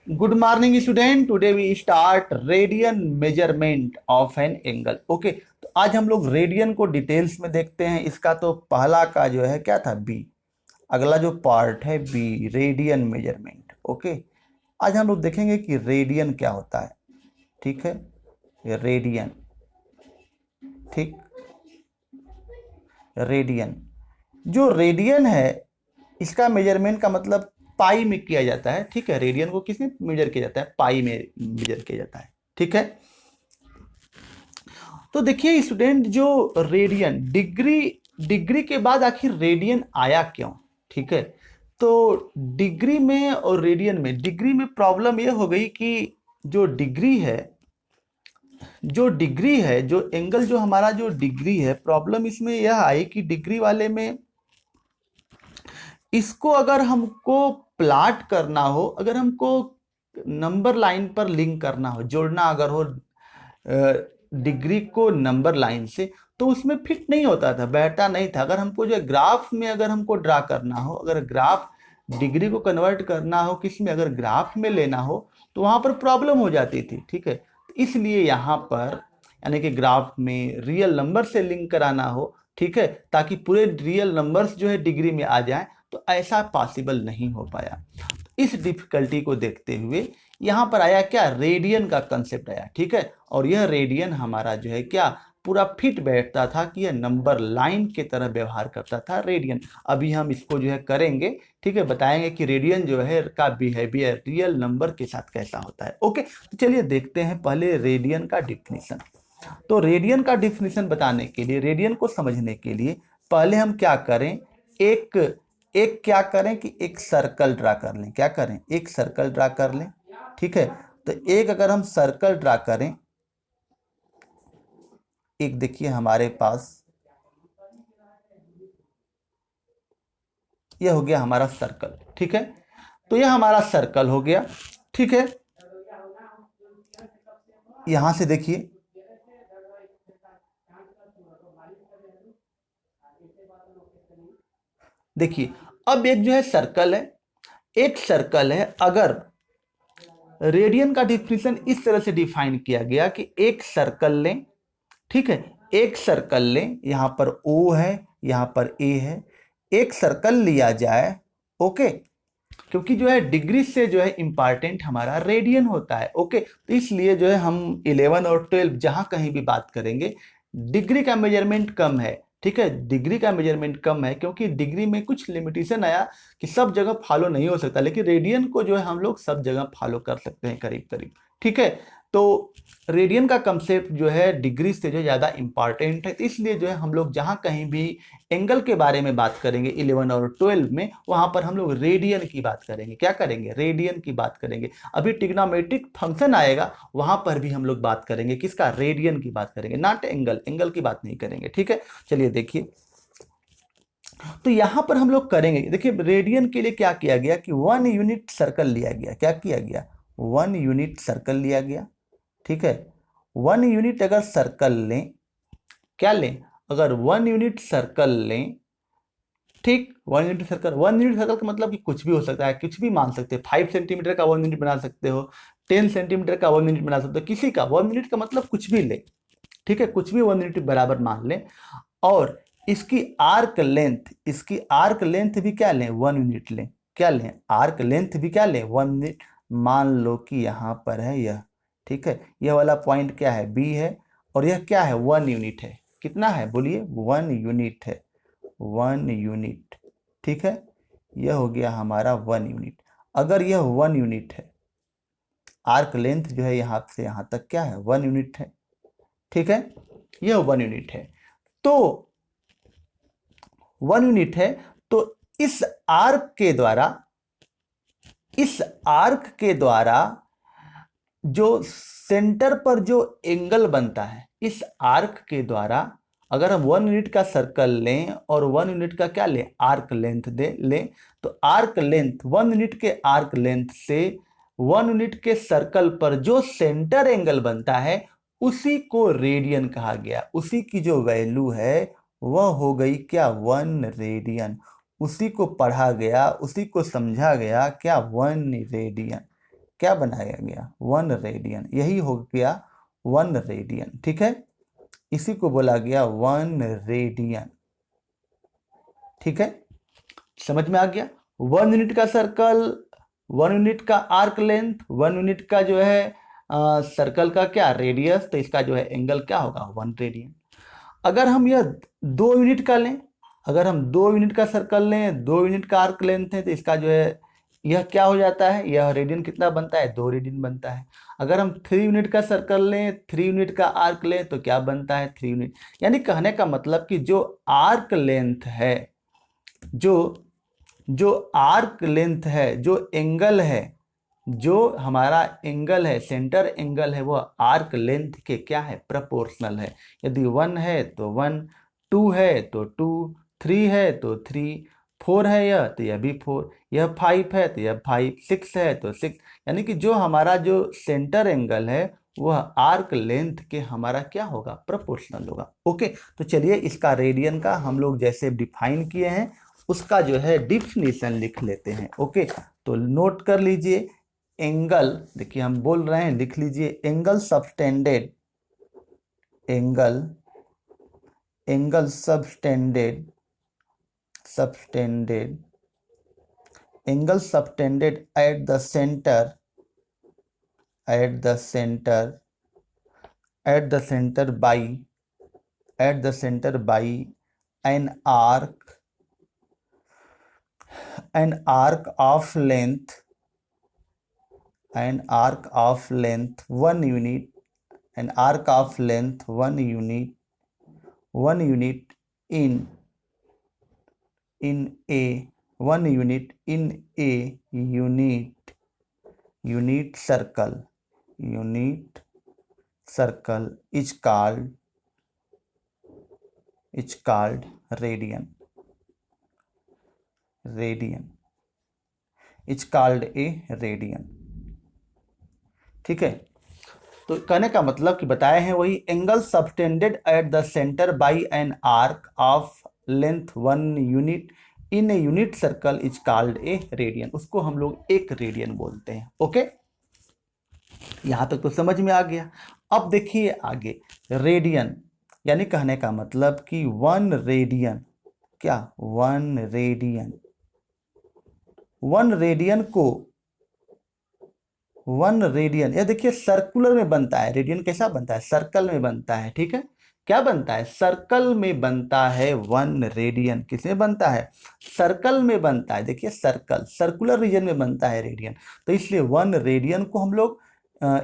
Good morning student. Today we start radian measurement of an angle. Okay, तो आज हम लोग रेडियन को डिटेल्स में देखते हैं। इसका तो पहला का जो है क्या था, बी। अगला जो पार्ट है बी, रेडियन मेजरमेंट। ओके, आज हम लोग देखेंगे कि रेडियन क्या होता है। ठीक है, ये रेडियन। ठीक, रेडियन, जो रेडियन है इसका मेजरमेंट का मतलब पाई में किया जाता है। ठीक है, रेडियन को किस में मेजर किया जाता है, पाई में मेजर किया जाता है। ठीक है, तो देखिए स्टूडेंट, जो रेडियन, डिग्री, डिग्री के बाद आखिर रेडियन आया क्यों। ठीक है, तो डिग्री में और रेडियन में, डिग्री में प्रॉब्लम यह हो गई कि जो डिग्री है, जो एंगल, जो हमारा जो डिग्री है, प्रॉब्लम इसमें यह आई कि डिग्री वाले में इसको अगर हमको प्लाट करना हो, अगर हमको नंबर लाइन पर लिंक करना हो, जोड़ना अगर हो डिग्री को नंबर लाइन से, तो उसमें फिट नहीं होता था, बैठता नहीं था। अगर हमको जो ग्राफ में अगर हमको ड्रा करना हो, अगर ग्राफ डिग्री को कन्वर्ट करना हो किसी में, अगर ग्राफ में लेना हो, तो वहां पर प्रॉब्लम हो जाती थी। ठीक है, इसलिए यहाँ पर यानी कि ग्राफ में रियल नंबर से लिंक कराना हो, ठीक है, ताकि पूरे रियल नंबर्स जो है डिग्री में आ जाए, तो ऐसा पॉसिबल नहीं हो पाया। इस डिफिकल्टी को देखते हुए यहां पर आया क्या, रेडियन का कंसेप्ट आया। ठीक है, और यह रेडियन हमारा जो है क्या, पूरा फिट बैठता था कि यह नंबर लाइन की तरह व्यवहार करता था रेडियन। अभी हम इसको जो है करेंगे, ठीक है, बताएंगे कि रेडियन जो है का बिहेवियर रियल नंबर के साथ कैसा होता है। ओके, तो चलिए देखते हैं पहले रेडियन का डिफिनीशन। तो रेडियन का डिफिनीशन बताने के लिए, रेडियन को समझने के लिए पहले हम क्या करें, एक एक क्या करें कि एक सर्कल ड्रा कर लें। क्या करें, एक सर्कल ड्रा कर लें। ठीक है, तो एक अगर हम सर्कल ड्रा करें, एक देखिए हमारे पास यह हो गया हमारा सर्कल। ठीक है, तो यह हमारा सर्कल हो गया। ठीक है, यहां से देखिए, देखिए अब एक जो है सर्कल है, एक सर्कल है। अगर रेडियन का डिफिनीशन इस तरह से डिफाइन किया गया कि एक सर्कल लें, ठीक है, एक सर्कल लें, यहां पर ओ है, यहां पर ए है, एक सर्कल लिया जाए। ओके, क्योंकि जो है डिग्री से जो है इंपॉर्टेंट हमारा रेडियन होता है। ओके, तो इसलिए जो है हम 11 और 12 जहां कहीं भी बात करेंगे, डिग्री का मेजरमेंट कम है। ठीक है, डिग्री का मेजरमेंट कम है क्योंकि डिग्री में कुछ लिमिटेशन आया कि सब जगह फॉलो नहीं हो सकता, लेकिन रेडियन को जो है हम लोग सब जगह फॉलो कर सकते हैं करीब करीब। ठीक है, तो रेडियन का कंसेप्ट जो है डिग्री से जो ज़्यादा इंपॉर्टेंट है, तो इसलिए जो है हम लोग जहाँ कहीं भी एंगल के बारे में बात करेंगे 11 और 12 में, वहाँ पर हम लोग रेडियन की बात करेंगे। क्या करेंगे, रेडियन की बात करेंगे। अभी ट्रिग्नोमेट्रिक फंक्शन आएगा, वहाँ पर भी हम लोग बात करेंगे किसका, रेडियन की बात करेंगे, नॉट एंगल, एंगल की बात नहीं करेंगे। ठीक है, चलिए देखिए, तो यहां पर हम लोग करेंगे, देखिए रेडियन के लिए क्या किया गया कि 1 यूनिट सर्कल लिया गया। क्या किया गया, 1 यूनिट सर्कल लिया गया। ठीक है, 1 यूनिट अगर सर्कल लें, क्या लें, अगर 1 यूनिट सर्कल लें, ठीक, 1 यूनिट सर्कल, 1 यूनिट सर्कल का मतलब कि कुछ भी हो सकता है, कुछ भी मान सकते हैं। 5 सेंटीमीटर का 1 यूनिट बना सकते हो, 10 सेंटीमीटर का 1 यूनिट बना सकते हो, किसी का 1 यूनिट का मतलब कुछ भी ले। ठीक है, कुछ भी 1 यूनिट बराबर मान लें। और इसकी आर्क लेंथ, इसकी आर्क लेंथ भी क्या लें, 1 यूनिट लें। क्या लें, आर्क लेंथ भी क्या लें, 1 यूनिट। मान लो कि यहाँ पर है यह, ठीक है, यह वाला पॉइंट क्या है, बी है, और यह क्या है, 1 यूनिट है। कितना है बोलिए, 1 यूनिट है, 1 यूनिट। ठीक है, यह हो गया हमारा 1 यूनिट। अगर यह 1 यूनिट है, आर्क लेंथ जो है यहाँ से यहाँ तक क्या है, 1 यूनिट है। ठीक है, यह 1 यूनिट है, तो 1 यूनिट है। तो इस आर्क के द्वारा, इस आर्क के द्वारा जो सेंटर पर जो एंगल बनता है, इस आर्क के द्वारा, अगर हम 1 यूनिट का सर्कल लें और 1 यूनिट का क्या लें, आर्क लेंथ दे लें, तो आर्क लेंथ, 1 यूनिट के आर्क लेंथ से 1 यूनिट के सर्कल पर जो सेंटर एंगल बनता है, उसी को रेडियन कहा गया। उसी की जो वैल्यू है वह हो गई क्या, 1 रेडियन। उसी को पढ़ा गया, उसी को समझा गया क्या, 1 रेडियन। क्या बनाया गया, 1 रेडियन, यही हो गया 1 रेडियन। ठीक है, इसी को बोला गया 1 रेडियन। ठीक है, समझ में आ गया। 1 यूनिट का सर्कल, 1 यूनिट का आर्क लेंथ, 1 यूनिट का जो है सर्कल का क्या रेडियस, तो इसका जो है एंगल क्या होगा 1 रेडियन। अगर हम यह 2 यूनिट का लें, अगर हम 2 यूनिट का सर्कल लें, 2 यूनिट का आर्क लेंथ है, तो इसका जो है यह क्या हो जाता है, यह रेडियन कितना बनता है, 2 रेडियन बनता है। अगर हम 3 यूनिट का सर्कल लें, 3 यूनिट का आर्क लें, तो क्या बनता है 3 यूनिट। यानी कहने का मतलब कि जो आर्क लेंथ है, जो आर्क लेंथ है, जो एंगल है, जो हमारा एंगल है, सेंटर एंगल है, वह आर्क लेंथ के क्या है, प्रोपोर्शनल है। यदि 1 है तो 1, 2 है तो 2, 3 है तो 3, 4 है यह तो यह भी 4, यह 5 है तो यह 5, 6 है तो 6। यानी कि जो हमारा जो सेंटर एंगल है वह आर्क लेंथ के हमारा क्या होगा, प्रोपोर्शनल होगा। ओके, तो चलिए इसका रेडियन का हम लोग जैसे डिफाइन किए हैं उसका जो है डिफिनीशन लिख लेते हैं। ओके, तो नोट कर लीजिए, एंगल, देखिए हम बोल रहे हैं, लिख लीजिए, angle subtended, angle subtended, angle subtended at the centre, by an arc of length, 1 unit, 1 unit in a unit circle is called radian, is called a radian। ठीक है, तो कहने का मतलब कि बताए हैं वही, angle subtended at the centre by an arc of length 1 unit in a unit circle is called a radian, उसको हम लोग 1 रेडियन बोलते हैं। ओके, यहां तक तो समझ में आ गया। अब देखिए आगे, रेडियन, यानी कहने का मतलब कि 1 रेडियन, क्या 1 रेडियन, 1 रेडियन को 1 रेडियन, यह देखिए सर्कुलर में बनता है, रेडियन कैसा बनता है, सर्कल में बनता है। ठीक है, क्या बनता है, सर्कल में बनता है 1 रेडियन। किसमें बनता है, सर्कल में बनता है। देखिए सर्कल, सर्कुलर रीजन में बनता है रेडियन, तो इसलिए 1 रेडियन को हम लोग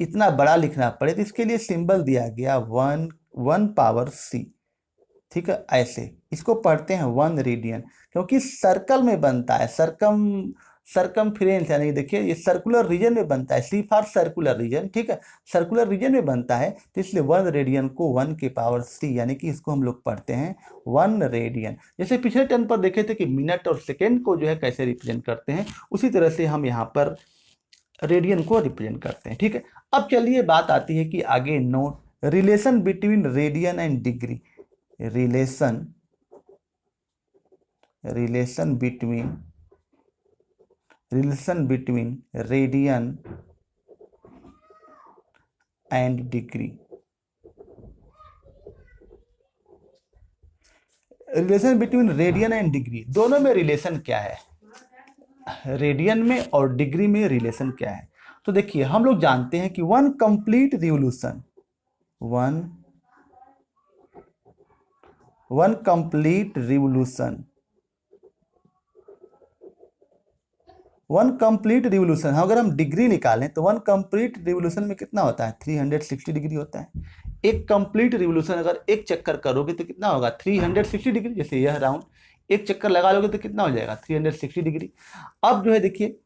इतना बड़ा लिखना पड़े, तो इसके लिए सिंबल दिया गया 1 पावर c। ठीक है, ऐसे इसको पढ़ते हैं 1 रेडियन, क्योंकि सर्कल में बनता है, सर्कमफ्रेंस, यानी देखिए ये सर्कुलर रीजन में बनता है, सी फॉर सर्कुलर रीजन। ठीक है, सर्कुलर रीजन में बनता है, तो इसलिए 1 रेडियन को 1 की पावर c, यानी कि इसको हम लोग पढ़ते हैं 1 रेडियन। जैसे पिछले टर्म पर देखे थे कि मिनट और सेकेंड को जो है कैसे रिप्रेजेंट करते हैं, उसी तरह से हम यहाँ पर रेडियन को रिप्रेजेंट करते हैं। ठीक है, अब चलिए बात आती है कि आगे note relation between radian and degree, relation between radian and degree. Relation between radian and degree, दोनों में रिलेशन क्या है, रेडियन में और डिग्री में रिलेशन क्या है। तो देखिए हम लोग जानते हैं कि 1 complete revolution, 1 complete revolution, 1 complete revolution, अगर हम डिग्री निकालें तो 1 कंप्लीट रिवोल्यूशन में कितना होता है, 360 डिग्री होता है। एक कंप्लीट रिवोल्यूशन अगर एक चक्कर करोगे तो कितना होगा, 360 डिग्री। जैसे यह राउंड एक चक्कर लगा लोगे तो कितना हो जाएगा, 360 डिग्री। अब जो है देखिए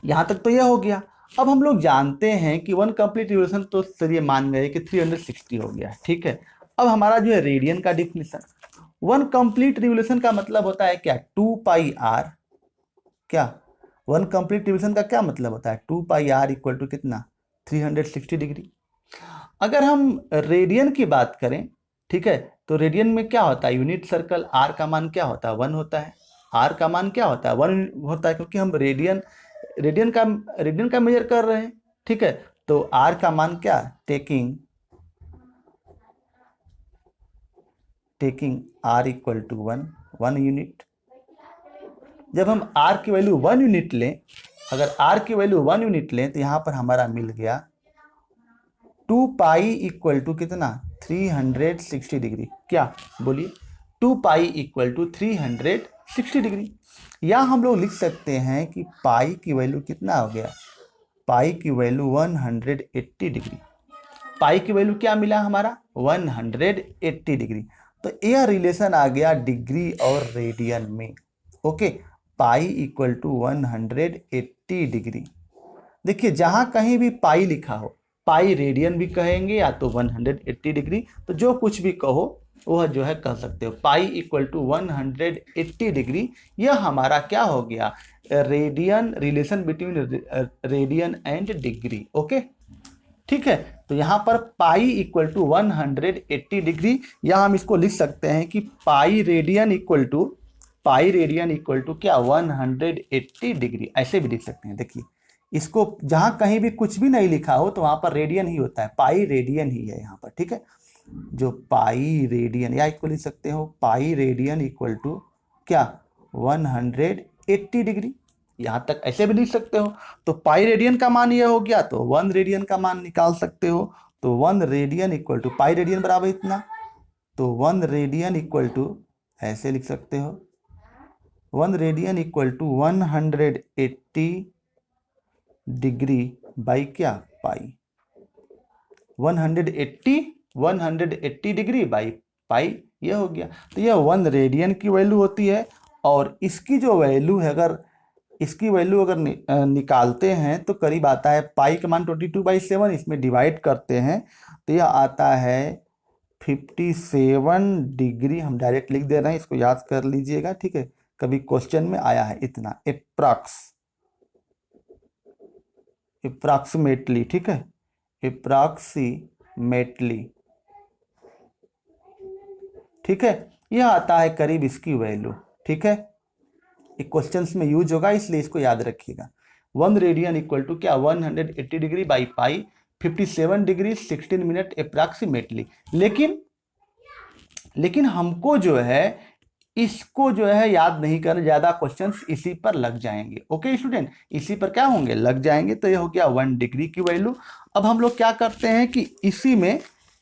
यहां तक तो यह हो गया। अब हम लोग जानते हैं कि 1 कंप्लीट रिवोल्यूशन, तो चलिए मान गए कि 360 हो गया। ठीक है, अब हमारा जो है रेडियन का डिफिनेशन, 1 कंप्लीट रिवोल्यूशन का मतलब होता है क्या, 2 पाई आर। क्या 1 कंप्लीट रिवोल्यूशन का क्या मतलब होता है, 2 पाई आर इक्वल टू कितना, 360 डिग्री। अगर हम रेडियन की बात करें, ठीक है, तो रेडियन में क्या होता है, यूनिट सर्कल, आर का मान क्या होता है, 1 होता है। आर का मान क्या होता है, 1 होता है, क्योंकि हम रेडियन रेडियन का मेजर कर रहे हैं, ठीक है। तो आर का मान क्या, taking R equal to 1 unit. जब हम आर की वैल्यू 1 यूनिट लें, अगर आर की वैल्यू 1 यूनिट लें तो यहां पर हमारा मिल गया 2 पाई इक्वल टू कितना, 360 डिग्री। क्या बोलिए, 2 पाई इक्वल टू 360 डिग्री। या हम लोग लिख सकते हैं कि पाई की वैल्यू कितना हो गया, पाई की वैल्यू 180 डिग्री। पाई की वैल्यू क्या मिला हमारा, 180 डिग्री। तो यह रिलेशन आ गया डिग्री और रेडियन में। Okay, pi equal to 180 degree. देखिए जहां कहीं भी पाई लिखा हो, पाई रेडियन भी कहेंगे या तो 180 डिग्री, तो जो कुछ भी कहो वह जो है कह सकते हो। पाई इक्वल टू 180 डिग्री, यह हमारा क्या हो गया, radian, relation between radian and degree. Okay, ठीक है। तो यहाँ पर पाई इक्वल टू 180 डिग्री, या हम इसको लिख सकते हैं कि पाई रेडियन इक्वल टू क्या, 180 डिग्री, ऐसे भी लिख सकते हैं। देखिए इसको जहां कहीं भी कुछ भी नहीं लिखा हो तो वहां पर रेडियन ही होता है, पाई रेडियन ही है यहाँ पर, ठीक है। जो पाई रेडियन, या इसको लिख सकते हो पाई रेडियन इक्वल टू क्या, 180 डिग्री, यहां तक ऐसे भी लिख सकते हो। तो पाई रेडियन का मान ये हो गया, तो 1 रेडियन का मान निकाल सकते हो। तो 1 radian equal to pi radian बराबर इतना, तो 1 रेडियन इक्वल टू ऐसे लिख सकते हो, 1 radian equal to 180 degree by क्या, पाई। 180 डिग्री बाई पाई, ये हो गया। तो यह 1 रेडियन की वैल्यू होती है। और इसकी जो वैल्यू है, अगर इसकी वैल्यू अगर निकालते हैं तो करीब आता है, पाई का मान 22/7, इसमें डिवाइड करते हैं तो यह आता है 57 डिग्री। हम डायरेक्ट लिख दे रहे हैं, इसको याद कर लीजिएगा, ठीक है। कभी क्वेश्चन में आया है इतना, अप्रॉक्सीमेटली, ठीक है, अप्रॉक्सीमेटली, ठीक है। यह आता है करीब इसकी वैल्यू, ठीक है। एक क्वेश्चंस में यूज होगा, इसलिए इसको याद रखिएगा। 1 रेडियन इक्वल टू क्या, 180 degree by pi, 57 degree 16 minute approximately. लेकिन हमको जो है इसको जो है याद नहीं करना, ज्यादा क्वेश्चंस इसी पर लग जाएंगे। ओके स्टूडेंट, इसी पर क्या होंगे, लग जाएंगे। तो ये हो गया 1 डिग्री की वैल्यू। अब हम लोग क्या करते हैं कि इसी में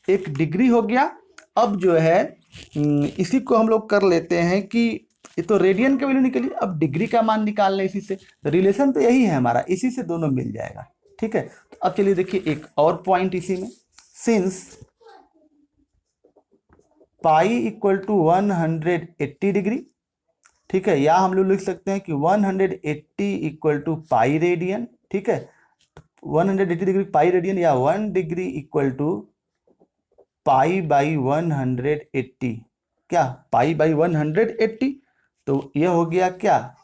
एक डिग्री हो गया। अब जो है इसी को हम लोग कर लेते हैं कि ये तो रेडियन की वैल्यू निकली, अब डिग्री का मान निकाल लें इसी से। रिलेशन तो यही है हमारा, इसी से दोनों मिल जाएगा, ठीक है। तो अब चलिए देखिए एक और पॉइंट इसी में, since pi equal to 180 degree, ठीक है। या हम लोग लिख सकते हैं कि 180 इक्वल टू पाई रेडियन, ठीक है। 180 डिग्री पाई रेडियन, या 1 degree equal to pi by 180, क्या, पाई बाई 180। तो यह हो गया क्या,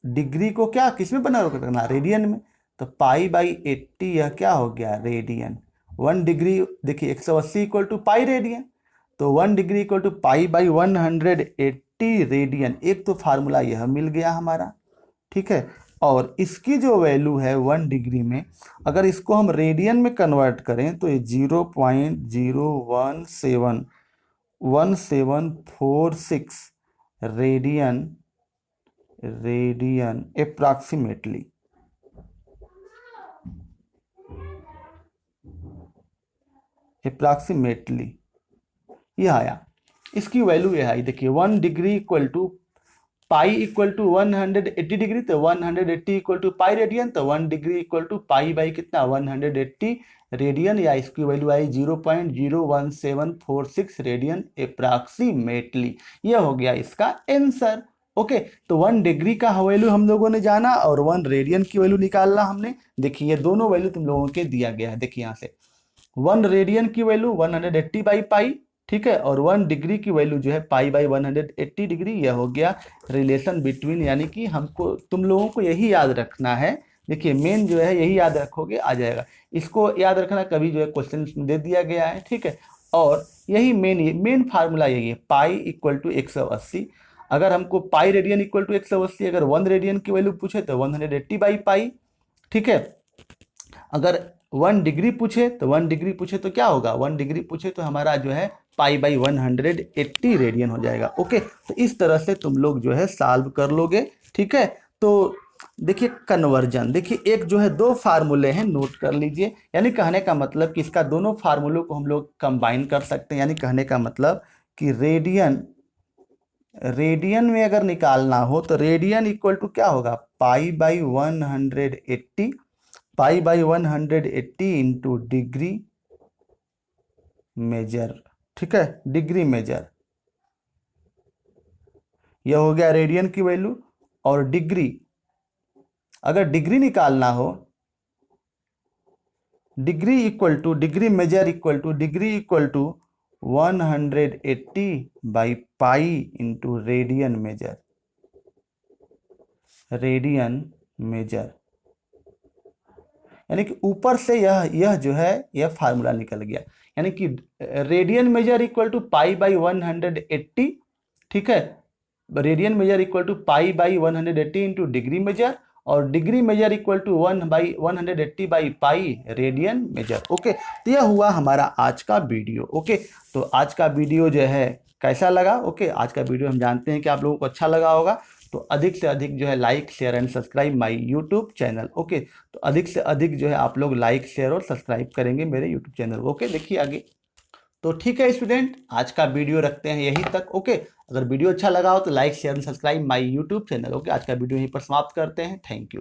डिग्री को क्या किसमें बना रखना, रेडियन में। तो पाई बाई 80 यह क्या हो गया, रेडियन। 1 डिग्री देखिए 180 इक्वल टू पाई रेडियन, तो 1 degree equal to pi by 180 radian. एक तो फार्मूला यह मिल गया हमारा, ठीक है। और इसकी जो वैल्यू है 1 डिग्री में, अगर इसको हम रेडियन में कन्वर्ट करें तो ये 0.01746 रेडियन अप्रॉक्सीमेटली यह आया। इसकी वैल्यू यह आई, देखिए 1 degree equal to pi equal to 180 degree, तो 180 इक्वल टू पाई रेडियन, तो 1 degree equal to pi by कितना, 180 रेडियन, या इसकी वैल्यू आई 0.01746 रेडियन अप्रॉक्सीमेटली। यह हो गया इसका आंसर। ओके, तो 1 डिग्री का वैल्यू हम लोगों ने जाना और 1 रेडियन की वैल्यू निकालना हमने। देखिए ये दोनों वैल्यू तुम लोगों के दिया गया है। देखिए यहाँ से 1 रेडियन की वैल्यू 180 बाई पाई, ठीक है, और 1 डिग्री की वैल्यू जो है पाई बाई 180 डिग्री। यह हो गया रिलेशन बिटवीन, यानी कि हमको तुम लोगों को यही याद रखना है। देखिए मेन जो है यही याद रखोगे आ जाएगा। इसको याद रखना, कभी जो है क्वेश्चन दे दिया गया है, ठीक है। और यही मेन फार्मूला यही है, पाई इक्वल टू 180। अगर हमको पाई रेडियन इक्वल टू 180, अगर 1 रेडियन की वैल्यू पूछे तो 180 बाई पाई, ठीक है। अगर 1 डिग्री पूछे तो 1 डिग्री पूछे तो क्या होगा, 1 डिग्री पूछे तो हमारा जो है π/180 रेडियन हो जाएगा। ओके, तो इस तरह से तुम लोग जो है सॉल्व कर लोगे। ठीक है, तो देखिए कन्वर्जन, देखिए एक जो है 2 फार्मूले हैं, नोट कर लीजिए। यानी कहने का मतलब कि इसका दोनों फार्मूलों को हम लोग कंबाइन कर सकते हैं। यानी कहने का मतलब कि रेडियन में अगर निकालना हो तो रेडियन इक्वल टू क्या होगा, π/180, π/180 इंटू डिग्री मेजर। ठीक है, डिग्री मेजर, यह हो गया रेडियन की वैल्यू। और डिग्री, अगर डिग्री निकालना हो, degree measure equal to 180 by pi into radian measure. यानी कि ऊपर से यह जो है यह फार्मूला निकल गया। यानी कि रेडियन मेजर इक्वल टू π/180। ठीक है, radian measure equal to π/180 into degree measure, और degree measure equal to 1/180 by pi radian measure. Okay, तो यह हुआ हमारा आज का वीडियो। ओके, तो आज का वीडियो जो है कैसा लगा। ओके, आज का वीडियो हम जानते हैं कि आप लोगों को अच्छा लगा होगा। तो अधिक से अधिक जो है like share and subscribe my YouTube channel. Okay, तो अधिक से अधिक जो है आप लोग लाइक शेयर और सब्सक्राइब करेंगे मेरे यूट्यूब चैनल को। ओके, देखिए आगे। तो ठीक है स्टूडेंट, आज का वीडियो रखते हैं यहीं तक। ओके, अगर वीडियो अच्छा लगा हो तो like share and subscribe my YouTube channel. Okay, आज का वीडियो यहीं पर समाप्त करते हैं। Thank you.